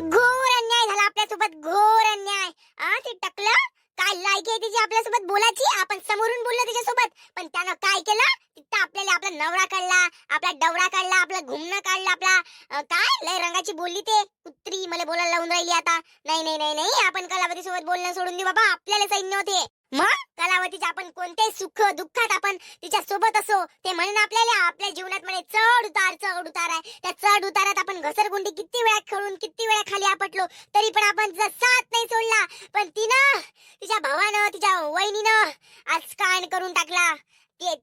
घोर अन्याय झाला आपल्यासोबत, घोर अन्याय. ते टकलं काय लायकी आहे तिची आपल्यासोबत बोलायची. आपण समोरून बोललो त्याच्यासोबत, पण त्यानं काय केलं, तिथं आपल्याला आपला नवरा काढला, आपला डवरा काढला, आपलं घुमणं काढलं, आपला काय लय रंगाची बोलली. ते कुत्री मला बोलायला लावून राहिली आता. नाही नाही नाही नाही, आपण कलावती सोबत बोलणं सोडून देऊ बाबा. आपल्याला सैन्य होते. मग कलावतीच्या आपण कोणत्याही सुख दुःखात आपण तिच्या सोबत असो. ते म्हणून आपल्याला आपल्या जीवनात म्हणे चढ उतार आहे. त्या चढ उतारात आपण घसरगुंडी किती वेळा खेळून किती वेळा खाली आपटलो, तरी पण आपण तिचा साथ नाही सोडला. पण तिनं, तिच्या भावानं, तिच्या वहिनीनं आज कांड करून टाकला. ते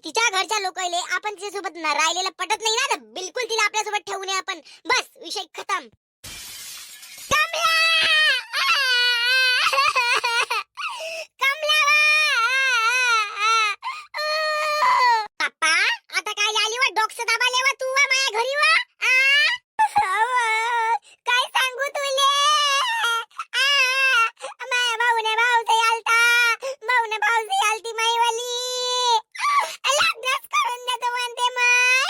तिच्या घरच्या लोकांले आपण तिच्यासोबत राहिलेलं पटत नाही ना, बिलकुल तिला आपल्यासोबत ठेवू नये आपण. बस विषय खतम. कमला! कमला! पप्पा, आता काय आली व डॉक्टर दाबाले व तू व माझ्या घरी व? काय सांगू तुले? माझ्या भाऊने भाऊचे आलता, भाऊने भाऊची आलती माईवाली. लग्नच करून देतो म्हणते माय.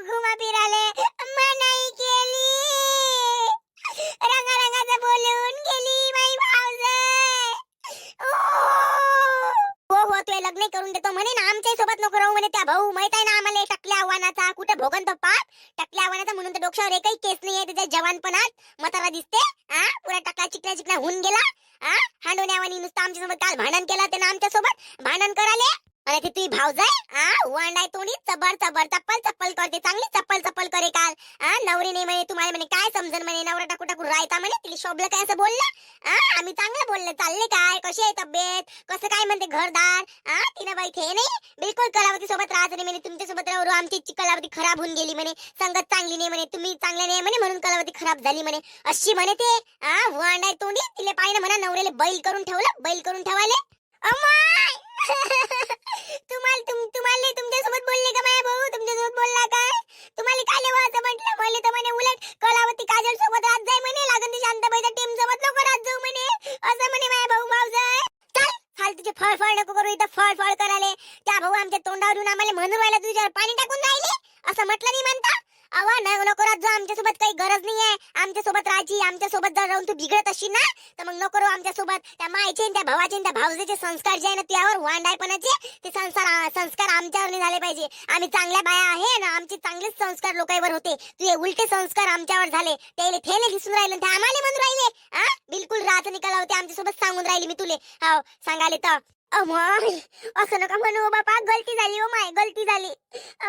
घुमा फिराले मनाई केली, रंगारंगाचं बोलून गेली माई भाऊजे. हो तुला लग्न करून देतो म्हणे ना, आमच्या सोबत नको राहू म्हणे. त्या भाऊ माहित आहे ना आम्हाला टकल्या आव्हानाचा, कुठे भोगन तो पाप टकल्या आव्हानाचा. म्हणून तर डोक्यावर एकही केस नाहीये त्याच्या जवानपणात. म्हातारा दिसते, पुरा टकला चिकला होऊन गेला. हांडवण्यावानी नुसतं आमच्या सोबत काल भांडण केला त्यानं, आमच्या सोबत भांडण कराले. अरे ते तुझी भावजाय वांडाय तोंडी चबर चबर चप्पल चप्पल करते, चांगली चप्पल चप्पल करे काल. नवरी नाही म्हणे तुम्हाला, म्हणे काय समजन म्हणे, नवरा टाकू टाकू राहता म्हणे. तिला शोभलं काय असं बोललं? आम्ही चांगलं बोललं. चालले काय, कशी आहे तब्येत, कसं काय म्हणते घरदार? तिनं बाई थे नाही, बिलकुल कलावती सोबत राहायचं नाही म्हणे. तुमच्या सोबत राहू आमची कलावती खराब होऊन गेली म्हणे, संगत चांगली नाही म्हणे, तुम्ही चांगले नाही म्हणे, म्हणून कलावती खराब झाली म्हणे. अशी म्हणे ते वांडाय तोंडी. तिला पाहिजे म्हणा नवऱ्याला बैल करून ठेवलं, बैल करून ठेवाले. अमाय तुम्हाला तुमच्या सोबत बोलले का माझ्या भाऊ? तुमच्या सोबत बोलला काय? तुम्हाला काय लेवा असं म्हटलं? मला तर म्हणे उलट कलावती काजल सोबत राहत जाय म्हणे, लागन ती शांताबाईच्या टीम सोबत नको राहत जाऊ म्हणे, असं म्हणे माझ्या भाऊ भाऊजाय. चल फालतूचे फळ नको करू इथं, फळ कराले. त्या भाऊ आमच्या तोंडावर येऊन आम्हाला म्हणून राहिला तुझ्यावर पाणी टाकून राहिले, असं म्हटलं नाही म्हणता. अवा नको राहत जाऊ, आमच्या सोबत काही गरज नाहीये आमच्या सोबत राहायची. आमच्या सोबत जर राहून तू बिघडत असशील ना, तर मग नको राहू आमच्या सोबत. त्या मायचे त्या भावाचे त्या भाऊजेचे संस्कार जे आहे ना तुझ्यावर वांडायपणाचे, ते संस्कार आमच्यावर नाही झाले पाहिजे. आम्ही चांगल्या बाया आहे ना, आमचे चांगलेच संस्कार लोकांवर होते. तुझे उलटे संस्कार आमच्यावर झाले. त्याला थेले दिसून राहिले, ते आम्हाला म्हणून राहिले बिलकुल राहत निकाला होते आमच्या सोबत. सांगून राहिली मी तुले, हो सांगाले तर. अमाय असं नका म्हणू बापा, गलती झाली हो माय, गलती झाली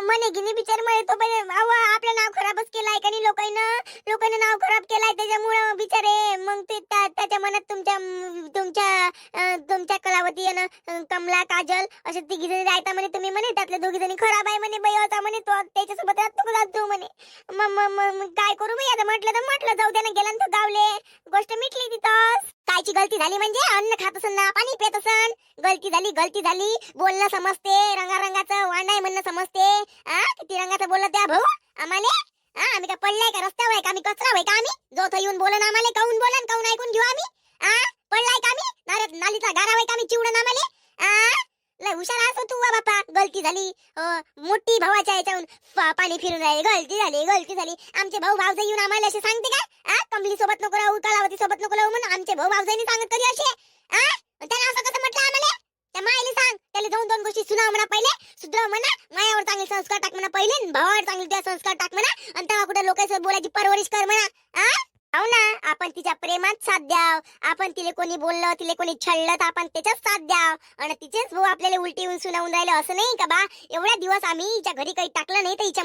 म्हणे की नाही बिचार. म्हणे तो पण आपलं नाव खराबच केलाय का नाही, लोकांनी नाव खराब केलाय त्याच्यामुळं बिचारे. मग ते त्याच्या मनात तुमच्या कलावती कमला काजल असे तिघी जणी राहता म्हणे. तुम्ही म्हणे त्यातल्या दोघी जणी खराब आहे म्हणे, बाई होता म्हणे तो त्याच्यासोबत राहत जाऊ म्हणे. मग काय करू बाई आता? म्हटलं जाऊ द्या ना, गेला तो गावले, गोष्ट मिटली तिथंच. कायची गलती झाली म्हणजे? अन्न खात असन ना, पाणी पित असन. गलती झाली. बोलणं समजते, रंगारंगाचं वांडाय म्हणणं समजते. किती रंगाचं बोललं त्या भाऊ आम्हाला? आम्ही काय पडलाय का रस्त्यावर आहे का? आम्ही कचरा आहे का? आम्ही जो तो येऊन बोलन आम्हाला, काऊन बोलन, काऊन ऐकून घेऊ आम्ही? पडलाय का आम्ही? नालीचा गारा आहे का आम्ही चिवडन आम्हाला? लय हुशार असो तू बापा. गलती झाली मोठी भावाच्या याच्याहून पाणी फिरून राहिले. गलती झाली. आमचे भाऊ भावजे येऊन आम्हाला असे सांगते का? कमली सोबत नको राहू, कलावती सोबत नको राहू म्हणून आमचे भाऊ भावजांनी सांगत कधी असे? त्याला असं कसं म्हटलं आम्हाला? त्या मायले सांग, त्याला दोन गोष्टी सुनाव म्हणा. पहिले सुधराव म्हणा, मायावर चांगले संस्कार टाक म्हणा पहिले, भावावर चांगले संस्कार टाक म्हणा, आणि तेव्हा कुठे लोकांसोबत बोलायची परवरिश कर म्हणा. हो ना, आपण तिच्या प्रेमात साथ द्याव. आपण तिला कोणी बोललं, तिला कोणी छळलं तर आपण त्याच्याच साथ द्याव. आणि तिचेच भाऊ आपल्याला उलटी येऊन सुनावून राहिले असं नाही का बा? एवढ्या दिवस आम्ही हिच्या घरी काही टाकलं नाही तर हिच्या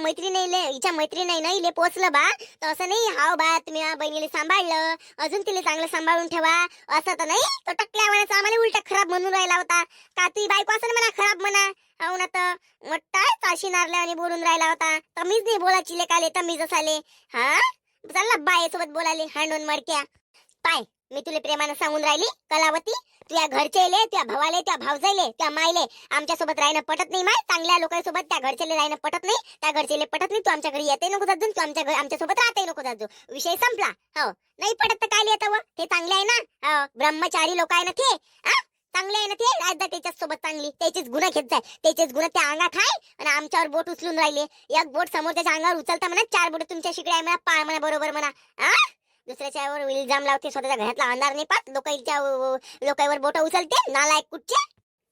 मैत्रिणी नाही पोचलं बा, तर असं नाही. हाव बा तुम्ही बहिणीला सांभाळलं, अजून तिला चांगलं सांभाळून ठेवा असं तर नाही. तो टकल्या म्हणायचा आम्हाला उलटा खराब म्हणून राहिला होता का? तुझी बायको असं म्हणा खराब म्हणा. हो ना, तर मोठा ताशी नारल्या आणि बोलून राहिला होता. तमीच नाही बोलायची लेकाले, तमीच असाले. चालला बाय सोबत बोलाले हांडून मडक्या. पाय मी तुला प्रेमानं सांगून राहिली कलावती, तुझ्या घरचेले, तुझ्या भावाले, तुझ्या भावजाईले, तुझ्या मायले आमच्या सोबत राहणं पटत नाही. माय चांगल्या लोकांसोबत त्या घरचेले राहणं पटत नाही, त्या घरचेले पटत नाही. तू आमच्या घरी येते नको जात, तू आमच्या सोबत राहते नको जात. विषय संपला. हो नाही पटत तर काय येतं? ते चांगले आहे ना, ब्रह्मचारी लोक आहे ना ते. चांगले आहे ना ते, राहत त्याच्याच सोबत चांगली, त्याचेच गुन्हा घेत जाय, त्याचेच गुन्हा त्या अंगात आहे आणि आमच्यावर बोट उचलून राहिले. एक बोट समोर त्याच्या अंगावर उचलता म्हणा, 4 बोट तुमच्या शिकडे आहे म्हणा, पाळ म्हणा बरोबर म्हणा. दुसऱ्याच्यावर इल्जाम लावते, स्वतःच्या घरातला अंधार नाही पाहत, लोकांवर बोट उचलते, नालायक कुठचे.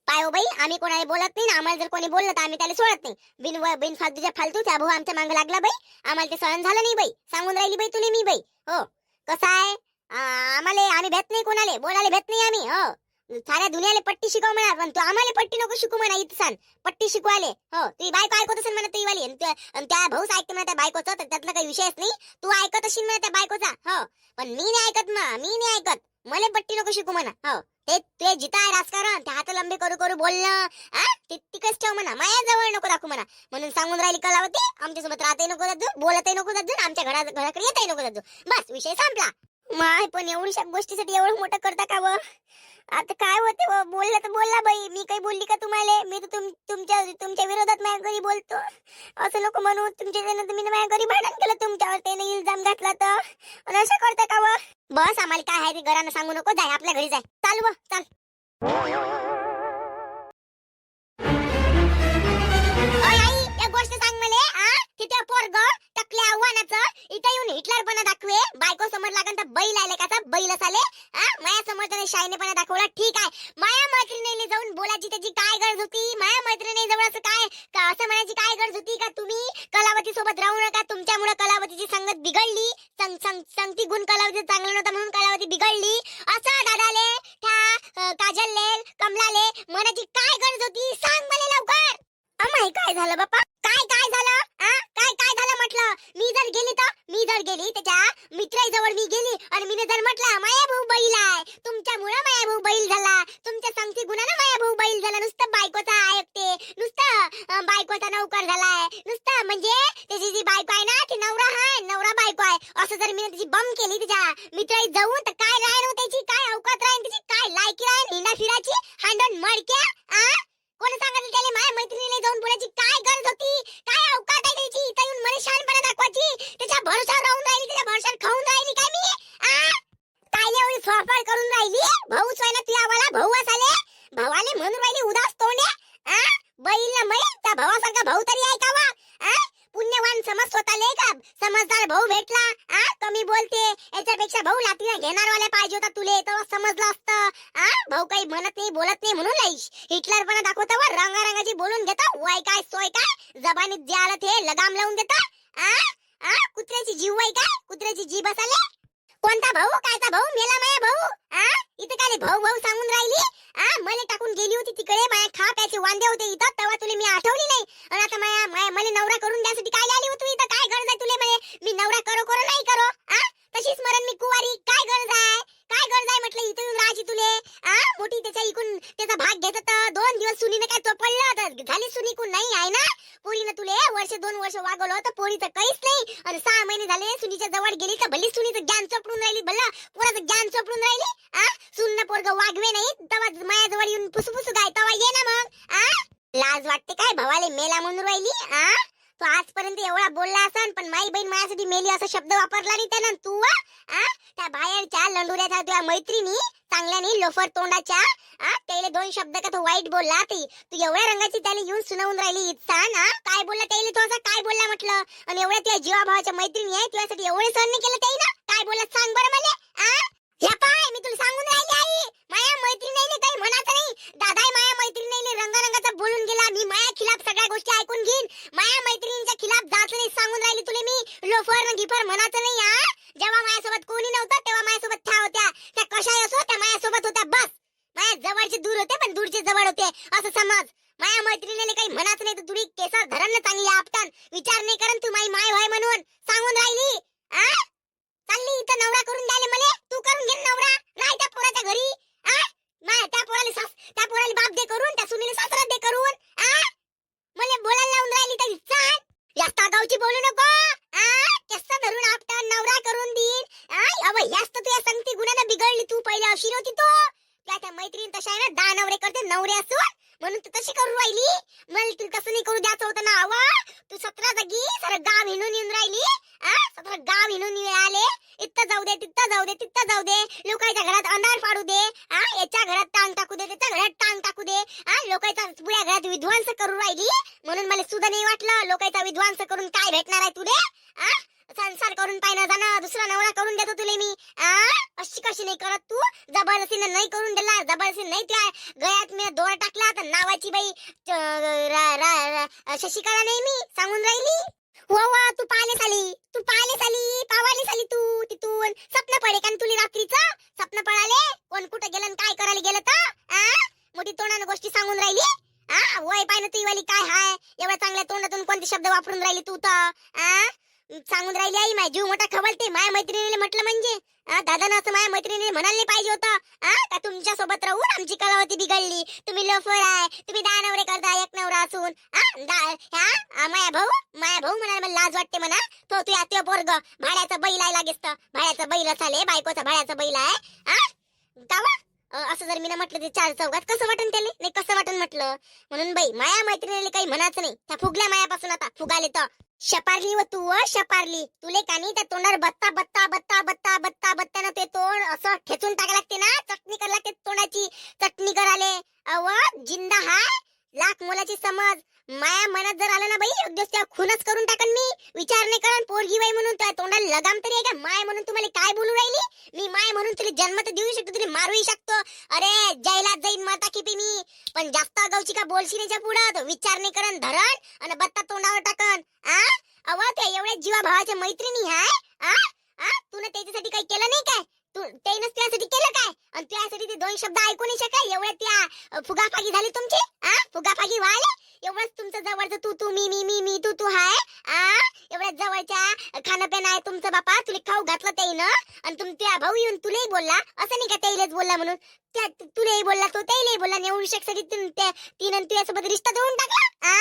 पाय हो बाई, आम्ही कोणाला बोलत नाही, आम्हाला जर कोणी बोललं तर आम्ही त्याला सोडत नाही. बिन फालतू त्या भाऊ आमच्या मागे लागला बाई, आम्हाला ते सहन झालं नाही बाई. सांगून राहिली बाई तुले मी बाई. हो कसं आहे, आम्हाला आम्ही भेट नाही, कोणाला बोलायला भेट नाही आम्ही. हो साऱ्या दुनियाला पट्टी शिकव म्हणा, पण तू आम्हाला पट्टी नको शिकू म्हणा. इथं पट्टी शिकवाले. हो तुझी बायको ऐकत असेल म्हणा तुझी वाली, आणि त्या भाऊच ऐकते म्हणा त्या बायकोचं, तर त्यातला काही विषयच नाही. तू ऐकत असेल म्हणा त्या बायकोचा. हो पण मी नाही ऐकत ना, मी नाही ऐकत, मला पट्टी नको शिकू म्हणा. हो ते जिता आहे राजकारण, ते हात लंबे करू करू बोलणं ते तिकच ठेव म्हणा, माझ्या जवळ नको दाखवू म्हणा. म्हणून सांगून राहिली कलावती, आमच्यासोबत राहतही नको जाजू, बोलतही नको जाजू, आमच्या घराकडे येतही नको जाजू. बस विषय संपला. माय पण एवढ्या गोष्टीसाठी एवढं मोठं करता का व? आता काय होते व, बोलला तर बोलला बाई, मी काही बोलली का तुम्हाला? मी तर तुमच्या विरोधात माझ्या घरी बोलतो, असं नको म्हणू. तुमच्या त्यानं तुम्ही माझ्या घरी भांडण केलं, तुमच्यावर त्याने इल्जाम घातला तर, आणि असं करता का व? बस आम्हाला काय आहे ते घरानं सांगू नको, जाय आपल्या घरी जाय, चाल व चाल. आई एक गोष्ट सांग मला, तिथे पोरग टकल्या आव्हानाचं इथं येऊन हिटलरपणा दाखवे, बायको समोर लागन तर बैल आले का, बैलच आले. माया समोर त्याने शायनेपणा दाखवला, ठीक आहे. माया मैत्रिणीने जाऊन बोलायची त्याची काय गरज होती? माया मैत्रिणी जवळ असं काय असं म्हणायची काय गरज होती का तुम्ही कलावती सोबत राहू नका, तुमच्यामुळे कलावतीची संगत बिघडली, संगती गुण कलावती चांगलं नव्हतं म्हणून कलावती बिघडली, असं दादाले त्या काजलले कमलाले म्हणायची काय गरज होती? सांग मला लवकर. अमाय काय झालं बापा, काय झालं? काय झालं म्हटलं? मी जर गेली त्याच्या मित्राजवळ मी गेली आणि मी जर म्हटलं माया भाऊ बैल आहे, तुमच्यामुळे माया भाऊ बैल झाला, तुमच्या संगती गुणानं माया भाऊ बैल झाला, नुसतं बायकोचा ऐकते, नुसतं बायकोचा नौकर झालाय, नुसतं म्हणजे त्याची जी बायको आहे ना ती नवरा बायको आहे, असं जर मी त्याची बम केली त्याच्या मित्राई जाऊन, तर काय राहील त्याची, काय अवकात राहील त्याची, काय लायकी राहील हिंडा फिराची, हांडून मडक्या. कोण सांगितलं त्याला माझ्या मैत्रिणीला जाऊन बोलायची काय गरज होती? काय अवकात आहे त्याची इथं येऊन मला शहाणपणा दाखवायची? त्याच्या भरोशावर राहून राहिली, त्याच्या भरोशावर खाऊन राहिली काय मी? कायले एवढी फळफळ करून राहिली? भाऊ स्वयं तुझ्या आवाला भाऊ असाले, भावाले म्हणून राहिली उदास तोंडे. बैल ना मै, त्या भावासारखा भाऊ तरी आहे का वा? पुण्यवान समज स्वतःले का समजदार भाऊ भेटला. कमी बोलते, याच्यापेक्षा भाऊ लातीला घेणारवाला पाहिजे होता तुले, तेव्हा समजलं असतं. भाऊ काही म्हणत नाही बोलत नाही म्हणून हिटलरपणा दाखवता व रंगारंगाची बोलून घेता, वय काय सोय काय, जबानीत जे आलं ते लगाम लावून देता. कुत्र्याची जीव वय काय, कुत्र्याची जीभ असाले. कोणता भाऊ, कायचा भाऊ, मेला माया भाऊ? इथं काय भाऊ सांगून राहिली? मला टाकून गेली होती तिकडे, माया खा प्याचे वांदे होते इथं, तेव्हा तुला मी आठवली नाही, आणि आता मला नवरा करून द्यासाठी काय आली होती इथं? काय गरज आहे तुले मला? मी नवरा करो नाही करो, तशीच मरण मी कुवारी, काय गरज आहे म्हटलं इथं येऊन राहायची तुले? मोठी त्याच्या इकून त्याचा भाग घेत तर 2 दिवस सुनीने काय तो पडलं तर झाली सुनी कोण नाही आहे ना? पोरीनं तुले 2 वर्ष वागवलं तर पोरीचं काहीच नाही, आणि 6 महिने झाले सुनीच्या जवळ गेली तर भली सुनीचं ज्ञान चोपडून राहिली, भला पोराचं ज्ञान चोपडून राहिली. सुन्न पोरग वागवे नाही तेव्हा माया जवळ येऊन फुसफुसू काय, तेव्हा ये ना मग. लाज वाटते काय भावाले मेला म्हणून राहिली? तो आजपर्यंत एवढा बोलला असन, पण माई बहीण माझ्यासाठी मेली असा शब्द वापरला नाही त्यानं. तू त्या बाहेरच्या लंडुऱ्याच्या तुझ्या मैत्रिणी चांगल्याने लोफर तोंडाच्या त्याला 2 शब्द का तो वाईट बोलला, तू एवढ्या रंगाची त्याला येऊन सुनावून राहिली इच्छा ना? काय बोलला त्याला तो, असं काय बोलला म्हटलं? आणि एवढ्या तुझ्या जीवाभावाच्या मैत्रिणी आहे, तुझ्यासाठी एवढे सहन नाही केलं त्याला? काय बोलला सांग बरं मला. ह्या पाय मी तुला सांगून राहिली आई, माया मैत्रिणीने काही म्हणायचं नाही. दादाही माया मैत्रिणीने रंगारंगाचा बोलून गेला, मी माया खिलाफ सगळ्या गोष्टी ऐकून घेईन, माया मैत्रिणींच्या खिलाफ जात नाही. सांगून राहिली तुला मी, लोफर न गिफर म्हणायचं नाही. जेव्हा माझ्यासोबत कोणी नव्हतं तेव्हा माझ्यासोबत त्या होत्या, त्या कशाही असो त्या माझ्यासोबत होत्या. बस माझ्या जवळचे दूर होते पण दूरचे जवळ होते असं समज. माया मैत्रिणीने काही म्हणायचं नाही तर तुझी केसात धरण चांगली आपटान, विचार नाही करन तू माई माय व्हाय म्हणून. सांगून राहिली चालली इथं नवरा करून द्याले मला, तू करून घे नवरा, राह त्या पोराच्या घरी. त्या पोराला बाप दे करून, त्या सुनीला सासरा दे करून. मला बोलायला लावून राहिली तर चाल, जास्त गावची बोलू नको. केस धरून आपटा नवरा करून देईन. अव जास्त तुझ्या संगती गुणानं बिघडली, तू पहिले अशी नव्हती. तो त्या मैत्रीण तशा आहे ना, 10 नवरे करते नवरे असून, म्हणून तू तशी करू राहिली. मला तू तसं नाही करू द्यायचं होतं ना. अव तू 17 जागी सारं गाव हिंडून येऊन राहिली, 17 गाव हिंडून आले, इथं जाऊ दे, तिथं जाऊ दे, तिथं जाऊ दे, लोकांच्या घरात अंधार पाडू दे, याच्या घरात टांग टाकू दे, त्याच्या घरात टांग टाकू दे, लोकांच्या पुऱ्या घरात विध्वंस करू राहिली. म्हणून मला सुद्धा नाही वाटलं लोकांचा विध्वंस करून काय भेटणार आहे तुले. संसार करून पाहिजे जाणं, दुसरा नवरा करून देतो तुले मी. अशी कशी नाही करत तू, जबरदस्तीने नाही करून दिला, जबरदस्ती नाही त्या गळ्यात मी दोर टाकला तर नावाची बाई शशिकला नाही मी सांगून राहिली. वा तू पाहिलेच आली, तू पाहिलेच आली, पावालीच आली तू तिथून. स्वप्न पडे का तुला रात्रीचं, स्वप्न पडाले कोण कुठं गेलं काय करायला गेलं तर मोठी तोंडानं गोष्टी सांगून राहिली. वय पाहिजे तू वाली काय हाय, एवढ्या चांगल्या तोंडातून कोणते शब्द वापरून राहिली तू तर सांगून राहिली. आई माझ्या जीव मोठा खवलते, माझ्या मैत्रिणीने म्हटलं म्हणजे दादानं असं माझ्या मैत्रिणीने म्हणायला नाही पाहिजे होतं का तुमच्या सोबत राहून आमची कलावती बिघडली, तुम्ही लोफर आहे, तुम्ही 10 नवरे करता एक नवरा असून. माया भाऊ म्हणाला मला लाज वाटते म्हणा, तो तू या पोरग भाड्याचा बैल आहे लागेच तर, भाड्याचा बैल असाले, बायकोचा भाड्याचा बैल आहे कावा. असं जर मी ना म्हटलं ते 4 चौघात कसं वाटन त्याला, नाही कसं वाटन म्हटलं. म्हणून बाई माया मैत्रिणीला काही म्हणायचं नाही, त्या फुगल्या मायापासून आता फुगाले तर शपारली व तू शपारली तुले कानी त्या तोंडावर बत्ता बत्ता बत्ता बत्ता बत्ता बत्त्यानं ते तोंड असं ठेचून टाका लागते ना, चटणी करा लागते तोंडाची, चटणी कराले. अव जिंदा हाय, लाख मोलाची समज. माया मनात जर आलं ना बाई एक दिवस त्या खूनच करून टाकन मी, विचार नाही करन. पोरगी बाई म्हणून त्या तोंडाला लगाम तरी आहे का, माय म्हणून तुम्हाला काय बोलू राहिली. मी माय म्हणून तुला जन्म तर देऊ शकतो, तुला मारूही शकतो. अरे जैलात जाईन माता किपी मी, पण जास्त अगावची का बोलशीनेच्या पुढं विचार नाही करन, धरण आणि बत्ता तोंडावर टाकन. अव त्या एवढ्या जीवा भावाच्या मैत्रिणी हाय, तू त्याच्यासाठी काही केलं नाही काय, तू त्यानंच त्यासाठी केलं काय, आणि त्यासाठी ते 2 शब्द ऐकू नाही शकाय. एवढ्या त्या फुगाफागी झाली तुमची, फुगाफागी व्हायला. एवढंच तुमचं जवळचं तू तू मी मी मी मी तू तू हाय. एवढ्या जवळच्या खाणं पिणं आहे तुमचं बापा, तुला खाऊ घातलं त्याईनं, आणि तुमचा भाऊ येऊन तुलाही बोलला, असं नाही का त्याईलाच बोलला म्हणून, त्या तुलाही बोलला तो त्याईलाही बोलला, एवढी साठी तिनं तुझ्यासोबत रिश्ता देऊन टाकला.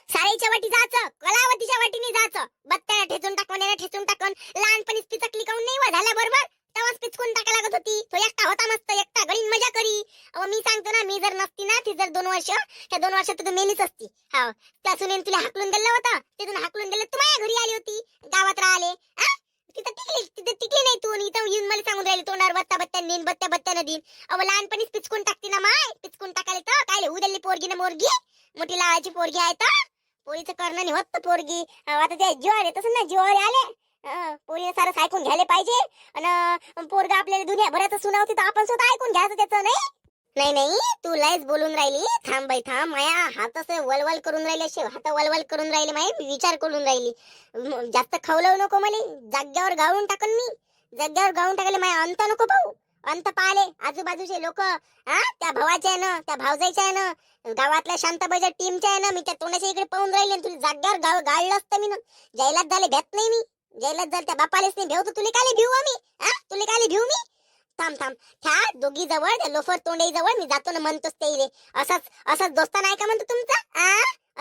साईच्या वाटी जायचं, कलावतीच्या वाटीने जायचं, बत्त्याला ठेचून टाकून ठेचून टाकून. लहानपणीच पिचकली काऊन नाही वा झाल्या बरोबर, तेव्हाच पिचकून टाका लागत होती. तो एकटा होता मस्त, एकटा गळीन मजा करी. मी सांगतो ना, मी जर नसती ना, ती जर 2 वर्ष, त्या 2 वर्षात तू मेलीच असती. हा त्या सुनेन तुला हाकलून दिलं होतं, तिथून हाकलून दिलं, तू माझ्या घरी आली होती, गावात राहिले. तिथे टिकली नाही तू, इथं येऊन मला सांगून राहिली तोंडावर बत्ता बत्त्यानं देईन, बत्त्या बत्त्यानं देईन. लहानपणीच पिचकून टाकते ना माय, पिचकून टाकायला तर काय उद्याली पोरगी ना मोरगी, मोठी लावाची पोरगी आहे तर पोरीचं करणं नाही होत पोरगी. आता त्या जीवावर येत असं ना, जीवावर आले पोरीने सारं ऐकून घ्यायला पाहिजे, आणि पोरगा आपल्याला दुनियाभराचं सुनावते तर आपण स्वतः ऐकून घ्यायचं त्याचं. नाही नाही तू लयच बोलून राहिली, थांब बाई थांब. माया हात असं वलवल करून राहिले, असे हात वलवल करून राहिले, माया मी विचार करून राहिली. जास्त खवलवू नको मला, जाग्यावर गाळून टाकन मी, जाग्यावर गाळून टाकले. माया अंत नको पाहू, अंत पाहिले आजूबाजूचे लोक, त्या भावाचे आहे ना, त्या भावजाईचे आहे ना, गावातल्या शांताबाईच्या टीमच्या आहे ना, मी त्या तोंडाच्या इकडे पाहून राहिले. तुला जाग्यावर गाळलं असतं मी ना, जैलात झाले भेट नाही मी, जैलात झाले त्या बापालेच नाही भेवतो, तुला काले भिऊ आम्ही, तुला काले भिऊ मी. थांब थांब, ह्या दोघी जवळ, त्या लोफर तोंडाई जवळ मी जातो ना, म्हणतोच ते असाच दोस्त नाही का म्हणतो तुमचा,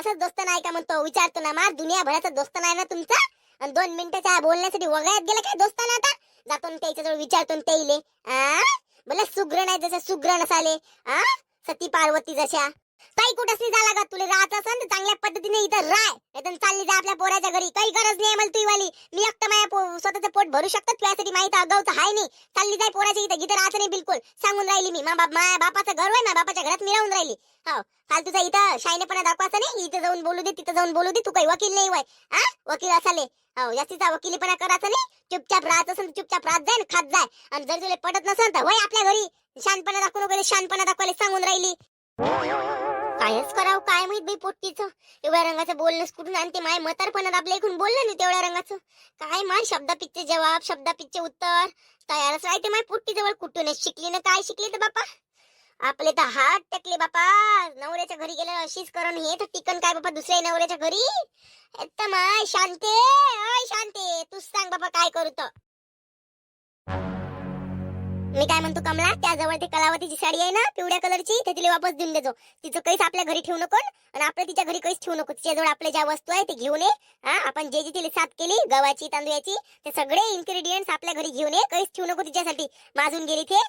असाच दोस्त नाही का म्हणतो, विचारतो ना मा, दुनियाभराचा दोस्त नाही ना तुमचा, आणि 2 मिनिटाच्या बोलण्यासाठी वगळ्यात गेला काय दोस्ताना. आता जातो ना त्याच्याजवळ, विचारतो ना त्याईले, बोला सुग्र नाही जसे सुग्र नसाले, सती पार्वती जशा. काही कुठंच नाही झाला का, तुला राहत असेल तर चांगल्या पद्धतीने इथं राय, नाहीतर चालली जा आपल्या पोराच्या घरी, काही गरज नाही मला तुझी वाली. मी एकटं माझ्या स्वतःचं पोट भरू शकतो, तुझ्यासाठी माहिती अगावचं हाय नाही. चालली जाय पोराच्या इथं, इथं राहायचं नाही बिलकुल, सांगून राहिली मी. माझ्या बापाचं घर आहे, माझ्या बापाच्या घरात मी राहून राहिली. हो काल तुझा इथं शायनेपणा दाखवायचा नाही, इथं जाऊन बोलू दे, तिथं जाऊन बोलू दे, तू काही वकील नाही वय, वकील असाले. हो जास्तीचा वकिलीपणा करायचा नाही, चुपचाप राहत असेल चुपचाप राहत जाय, खात जाय, आणि जर तुला पटत नसेल तर वय आपल्या घरी, शानपणा दाखवू नको, शानपणा दाखवायला सांगून राहिली. कायच करावं काय माहित बाई पोट्टीचं, एवढ्या रंगाचं बोलणंच कुठून आणते. माय म्हातारपणात आपल्या इकडून बोललं नाही तेवढ्या रंगाचं, काय माय शब्दापिच्चे जवाब, शब्दापिच्चे उत्तर तयारच राहते. माय पोट्टी जवळ कुठून शिकली ना, काय शिकली तर बापा, आपले तर हात टेकले बापा. नवऱ्याच्या घरी गेलं अशीच करण, हे तर टिकन काय बापा दुसऱ्या नवऱ्याच्या घरी. तर माय शांते, अय शांते, तूच सांग बापा काय करू तर. मी काय म्हणतो कमला, त्याजवळ ते कलावतीची साडी आहे ना पिवळ्या कलरची, ते तिला वापस देऊन देजो. तिचं काहीच आपल्या घरी ठेवू नको, आणि आपलं तिच्या घरी काहीच ठेवू नको. तिच्याजवळ आपल्या ज्या वस्तू आहे ते घेऊन ये. आपण जे जे तिला साथ केली गव्हाची तांदूळाची, ते सगळे इन्ग्रेडियंट्स आपल्या घरी घेऊन ये. काहीच ठेवू नको तिच्यासाठी, माजून गेली ते.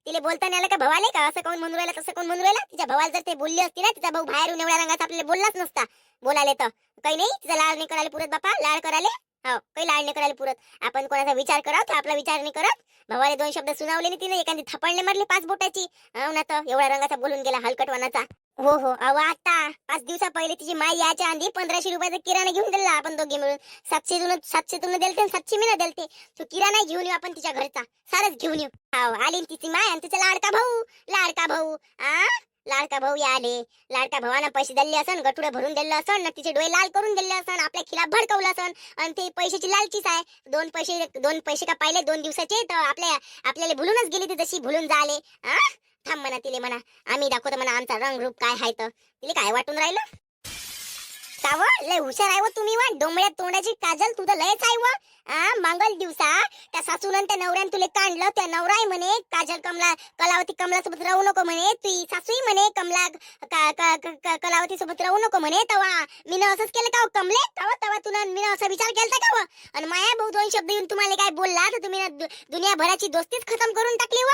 तिला बोलता नाही आलं का भावाले, का असं कोण म्हणून राहिला तसं कोण म्हणून राहिला. तिच्या भावाला जर ते बोलली असती ना, तिचा भाऊ बाहेरून एवढ्या रंगाचा आपल्याला बोललाच नसता. बोलाले तर काही नाही, तिचा लाड नाही करायला पुरत बापा, लाड करायला हो, काही लाड नाही करायला पुरत. आपण कोणाचा विचार करावं तर आपला विचार नाही करत. भावाला 2 शब्द सुनावले नाही तिने, एखादी थपडणे मारली 5 बोटाची. हो ना, तर एवढ्या रंगाचा बोलून गेला हलकटवानाचा. हो हो, अहो आता 5 दिवसा पहिले तिची माई यायच्या आधी 1500 रुपयाचा किराणा घेऊन दिला आपण दोघे मिळून. 700 तुला दिलते आणि 700 मी ना दिलते. तो किराणा घेऊन येऊ आपण तिच्या घरचा, सारच घेऊन येऊ. हो, आली ना तिची माय आणि तिचा लाडका भाऊ. लाडका भाऊ लाडका भाऊ आले. लाडका भावानं पैसे दिले असन, गटुडे भरून दिलं असन ना, तिचे डोळे लाल करून दिले असन, आपल्या खिलाफ भडकवलं असन. आणि ते पैशाची लालचीच आहे. दोन पैसे का पाहिले 2 दिवसाचे, तर आपल्याला भुलूनच गेली ती, जशी भुलून झाले. थांब म्हणा तिले, म्हणा आम्ही दाखवतो म्हणा आमचा रंग रूप काय आहे. तर तिले काय वाटून राहिलं साव, लय हुशार आहे व तुम्ही. वा डोंबळ्या तोंडाची काजल, तुझं लयच आहे व. मंगल दिवसा त्या सासून त्या नवऱ्यानं तुले काढलं. त्या नवरा आहे म्हणे काजल कलावती कमलासोबत राहू नको म्हणे. ती सासूही म्हणे कलावती सोबत राहू नको म्हणे. तवा मी असंच केलं का कमले? तवा तुला मी असा विचार केलता का? आणि माया भाऊ 2 शब्द येऊन तुम्हाला काय बोलला तर तुम्ही दुनियाभराची दोस्तीच खतम करून टाकली व.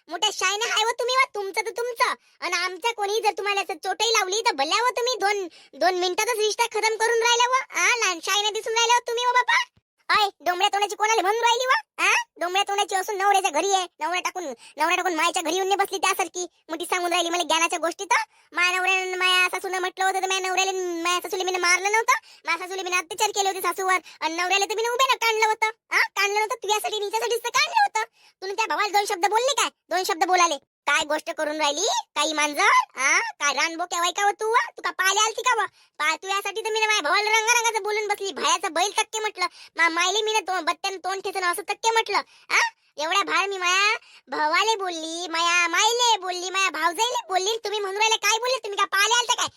मोठ्या शायने हाय व तुम्ही. वा तुमचं तर तुमचं, आणि आमच्या कोणी जर तुम्हाला असं चोटही लावली तर भल्या व तुम्ही 2 मिनिटातच रिश्ता खतम करून राहिला व. लहान शायने दिसून राहिला तुम्ही व बापा. अय डोंबड्या तोंडाची कोणाला म्हणून राहिली वा? डोंबड्या तोंडाची असून नवऱ्याच्या घरी आहे. नवरा टाकून मायाच्या घरी येऊन बसली त्यासारखी मोठी सांगून राहिली मला ज्ञानाच्या गोष्टी. तर माया नवऱ्यानं माया सासून म्हटलं होतं तर माझ्या नवऱ्याला माया सासूला मी मारलं नव्हतं. माझ्या सासूला मी अत्याचार केले होते सासूवर, आणि नवऱ्याला तर मी उभे ना काढलं होतं. काढलं नव्हतं तुझ्यासाठी निच्यासाठीच तर काढलं होतं. तुम्ही त्या भावाला 2 शब्द बोलले काय? 2 शब्द बोलाले काय गोष्ट करून राहिली काही मांजर? काय रानबो केवाय का तू? का पाले आलती का? तू यासाठी तर मी माझ्या भावाला रंगारंगाचं बोलून बसली. भायाचा बैल टक्के म्हटलं, मायले मी ना बत्त्यानं तोंड ठेचलं असं टक्के म्हटलं. एवढ्या भार मी माया भावाले बोलली, माया मायले बोलली, माया भावजाईले बोलली. तुम्ही म्हणून राहिले काय बोलले? तुम्ही का पाले आलता काय?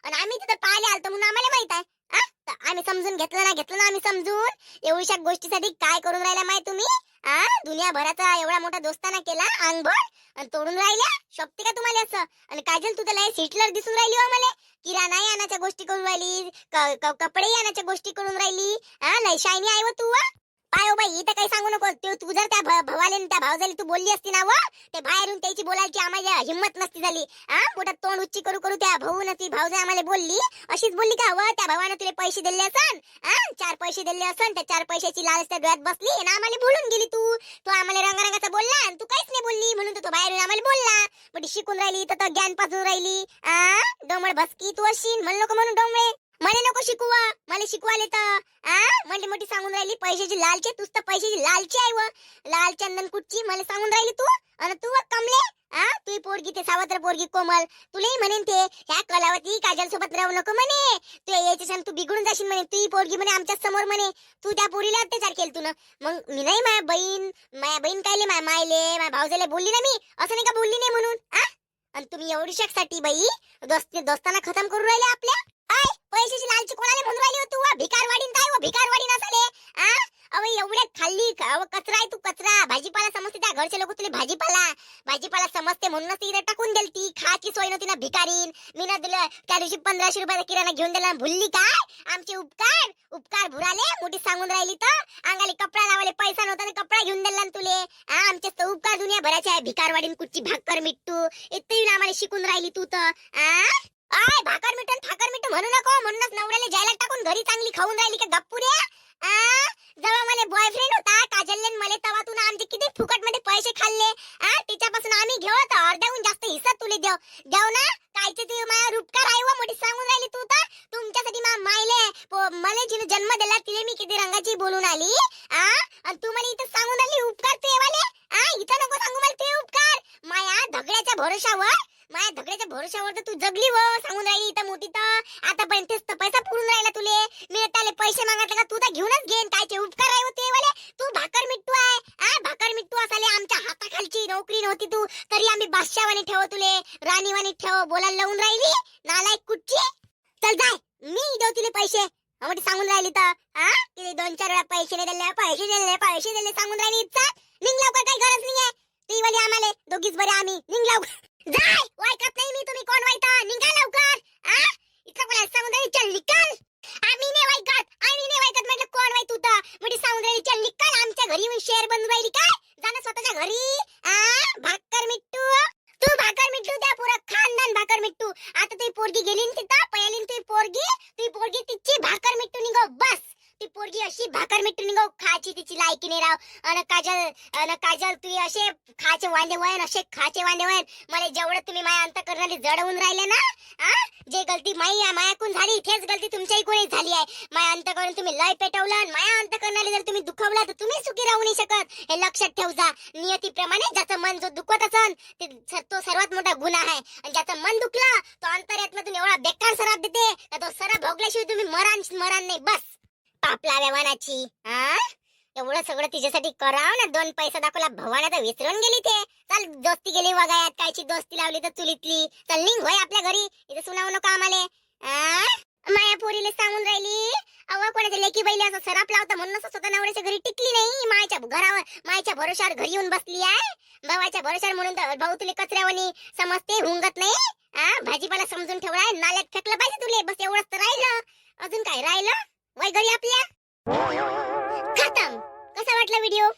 आणि आम्ही तिथं पाले आलतो म्हणून आम्हाला माहित आहे. आम्ही समजून घेतलं ना आम्ही समजून. एवढ्या गोष्टीसाठी काय करून राहिला माय तुम्ही? दुनियाभराचा एवढा मोठा दोस्ताना केला अंगभर आणि तोडून राहिल्या. शोभते का तुम्हाला असं? आणि काजल तू तर हिटलर दिसून राहिली हो मला. किराणा आणायच्या गोष्टी करून राहिली, कपडे आणायच्या गोष्टी करून राहिली. लय शायनी आहे व तू. पाय बाई इथं काही सांगू नको. तू जर त्या भावाले त्या भावजाली तू बोलली असती ना व, ते बाहेरून त्याची बोलायची आम्हाला हिंमत नसती झाली. मोठा तोंड उच्ची करू त्या भाऊ ना ती भावजाई आम्हाला बोलली. अशीच बोलली का व? त्या भावानं तुला पैसे दिले असन, 4 पैसे दिले असन, त्या 4 पैशाची लालच त्या डोळ्यात बसली आणि आम्हाला बोलून गेली. तू आम्हाला रंगारंगाचा बोलला आणि तू काहीच नाही बोलली, म्हणून तो बाहेरून आम्हाला बोलला. मोठी शिकून राहिली तर ज्ञान पाजून राहिली. डोमळ भस्की तू अशी म्हणू नको म्हणून डोमळे. मला नको शिकवा, मला शिकवाले तर म्हणजे मोठी सांगून राहिली पैशाची लालची. तूच तर पैशाची लालची आहे व, लाल चंदन कुठची मला सांगून राहिली तू. आणि तू कमले तू पोरगी ते सावत्र पोरगी कोमल तुलाही म्हणेन ते ह्या कलावती काजल सोबत राहू नको म्हणे. तू यायच्या तू बिघडून जाशील म्हणे. तू पोरगी म्हणे आमच्या समोर म्हणे. तू त्या पोरीला अत्याचार केल तू ना. मग मी नाही माझ्या बहीण कायले माझ्या भावजाला बोलली ना मी, असं नाही का बोलली नाही म्हणून. आणि तुम्ही एवढ्यासाठी बाई दोस्ताना खतम करून राहिले आपल्या. पैशाची लालची कोणाला म्हणून राहिली हो तू? भिकारवाडीन काय व भिकारवाडीन असले? अवे एवढे खाल्ली कचरा आहे तू, कचरा. भाजीपाला समजते त्या घरचे लोक तुला भाजीपाला समजते म्हणूनच इथे टाकून दिलती. खाची सोय नव्हती ना भिकारीन. मी ना दिलं त्या दिवशी 1500 रुपयाचा किराणा घेऊन दिला. भुलली काय आमचे उपकार भुराले? मोठी सांगून राहिली तर अंगाले कपडा लावाले पैसा नव्हता तर कपडा घेऊन दिला ना तुले. आमचे तर उपकार दुनिया भरायचे आहे. भिकारवाडीन कुठची भाकर मिट्टू इथे आम्हाला शिकून राहिली तू तर. भाकर मिठून ठाकर मिठू म्हणू नको. म्हणूनच नवऱ्याला जायला टाकून घरी चांगली खाऊन राहिली का गप्पुऱ्या? जेव्हा मला बॉयफ्रेंड होता काजलने मला तेव्हा तू आमचे किती फुकट मध्ये पैसे खाल्ले. तिच्यापासून आम्ही घेऊ तर अर्ध्याहून जास्त हिस्सा तुले देव ना. कायचे तू माझ्या रूपकार आहे व मोठी सांगून राहिली तू तर. तुमच्यासाठी मायले मला जिने जन्म दिला तिने मी किती रंगाची बोलून आली. आणि तू मला इथं सांगून राहिली उपकार तू येवाले. इथं नको सांगू मला ते उपकार. माया धगड्याच्या भरोशावर तर तू जगली व सांगून राहिली इथं मोठी. तर आतापर्यंत तेच तर पैसा पुरून राहिला तुले. मी त्याला पैसे मागितले का तू तर घेऊनच घेन. कायचे उपकार आहे ते वाले. तू भाकर मिट्टू आहे. भाकर मिट्टू असाले आमच्या हाताखालची नोकरी नव्हती तू तरी आम्ही बादशाहवानी ठेव तुले, राणीवानी ठेव बोलायला लावून राहिली नालायक कुठची. चल जाय मी देऊ तुले पैसे. मोठी सांगून राहिली तर किती 2-4 वेळा पैसे दिले सांगून राहिली. इच्छा निघ लवकर, काही गरज नाहीये ती वाली आम्हाला दोघीच बरे आम्ही. निघ लवकर जाय. वाईकत नाही मी तुम्ही कोण वाईता. निघा लवकर. इथं कोणाला सांगून राहिली चल निकाल. आम्ही नाही वाईकत म्हटलं कोण वाईत होता. म्हणजे सांगून राहिली चल निकाल. आमच्या घरी येऊन शेअर बनवून राहिली काय? जाणं स्वतःच्या घरी. भाकर मिट्टू तू भाकर मिट्टू त्या पुरा खानदान भाकर मिट्टू. आता तुझी पोरगी गेली तिथं पयालीन तुझी पोरगी तिची भाकर मिट्टू निघो बस. ती पोरगी भेटून निघो खायची तिची लायकी नाही राव. अन काजल तू असे खायचे वांदे वयन असे खायचे वांदे वयन मला जेवढं तुम्ही माया अंत करणारी जडवून राहिले ना जे गलती मायाकून झाली तेच गलती तुमच्याही कोणी झाली आहे. माया अंत करून तुम्ही लय पेटवलं आणि माया अंत करणारी जर तुम्ही दुखवला तर तुम्ही सुखी राहू नाही शकत. हे लक्षात ठेव जा. नियतीप्रमाणे ज्याचं मन जो दुखवत असन तो सर्वात मोठा गुन्हा आहे. आणि ज्याचं मन दुखलं तो अंतरात्म्यातून एवढा बेकार सराप देते का तो सराप भोगल्याशिवाय तुम्ही मरण नाही. बस पापला व्यवहानाची एवढं सगळं तिच्यासाठी कराव ना. 2 पैसा दाखवला भवाना तर विसरून गेली ते. चल दोस्ती गेली वगायात कायची दोस्ती लावली तर चुलीतली. चल निघ होय आपल्या घरी. इथे सुनावू नको आम्हाले. माया पोरीला सांगून राहिली अव कोणाच्या लेकी बैली असं सराप लावता म्हणून स्वतः नवऱ्याच्या घरी टिकली नाही. मायच्या भरोशावर घरी येऊन बसली आहे. भावाच्या भरोशावर म्हणून तर भाऊ तुला कचऱ्यावानी समजते हुंगत नाही. भाजीपाला समजून ठेवलाय नाल्यात फेकलं पाहिजे तुले. बस एवढंच तर राहिलं. अजून काय राहिलं वय घरी आपल्या. खतम. कसा वाटला व्हिडिओ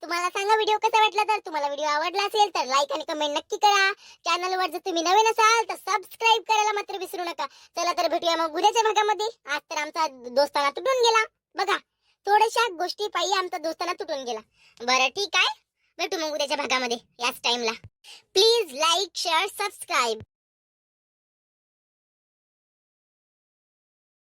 तुम्हाला सांगा. व्हिडिओ कसा वाटला तर तुम्हाला व्हिडिओ आवडला असेल तर लाईक आणि कमेंट नक्की करा. चॅनलवर जर तुम्ही नवीन असाल तर सबस्क्राईब करायला मात्र विसरू नका. चला तर भेटूया मग उद्याच्या भागामध्ये. आज तर आमचा दोस्ताना तुटून गेला बघा. थोड्याशा गोष्टी पायी आमचा दोस्ताना तुटून गेला. बरं ठीक आहे भेटू मग उद्याच्या भागामध्ये याच टाइमला. Please like share subscribe.